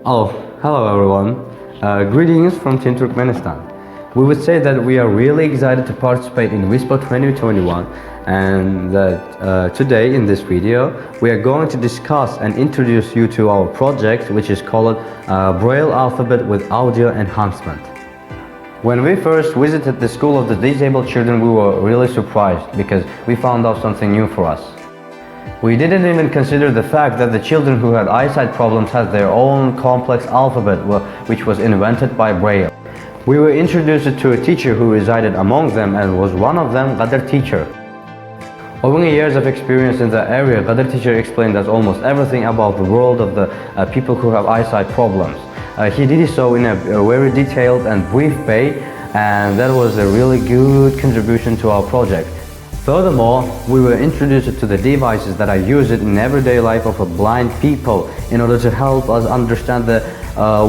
Oh, hello everyone. Greetings from Chin Turkmenistan. We would say that we are really excited to participate in WISPO 2021 and that today in this video we are going to discuss and introduce you to our project, which is called Braille Alphabet with Audio Enhancement. When we first visited the School of the Disabled Children, we were really surprised because we found out something new for us. We didn't even consider the fact that the children who had eyesight problems had their own complex alphabet, which was invented by Braille. We were introduced to a teacher who resided among them and was one of them, Qadir teacher. Over years of experience in the area, Qadir teacher explained us almost everything about the world of the people who have eyesight problems. He did so in a very detailed and brief way, and that was a really good contribution to our project. Furthermore, we were introduced to the devices that are used in everyday life of blind people in order to help us understand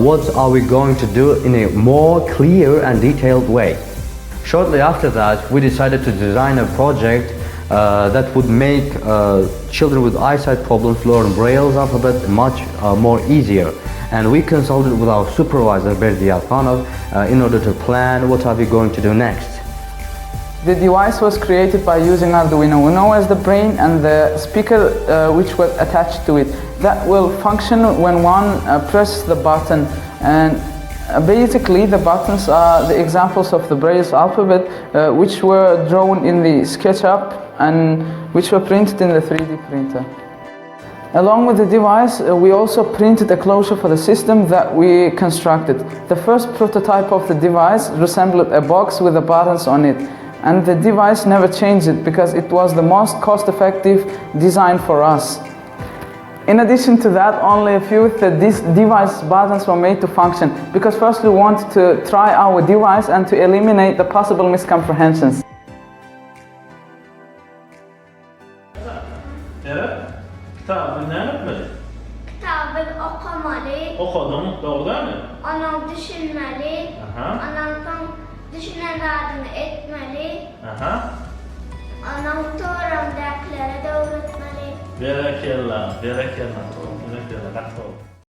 what are we going to do in a more clear and detailed way. Shortly after that, we decided to design a project that would make children with eyesight problems learn Braille's alphabet much more easier. And we consulted with our supervisor, Berdi Alfanov, in order to plan what are we going to do next. The device was created by using Arduino Uno as the brain and the speaker which was attached to it. That will function when one presses the button, and basically the buttons are the examples of the Braille's alphabet which were drawn in the SketchUp and which were printed in the 3D printer. Along with the device, we also printed a closure for the system that we constructed. The first prototype of the device resembled a box with the buttons on it. And the device never changed it because it was the most cost-effective design for us. In addition to that, only a few of the device buttons were made to function because first we wanted to try our device and to eliminate the possible miscomprehensions. Kitabı ne yapmalı? Kitabı okumalı. Okudum, doğru mu? Onu düşünmeli. Aha. Ondan düşünenlerini etmeli. Aha. Onun doğrumdakilere doğrultmalı. Berekellah. Berekellah.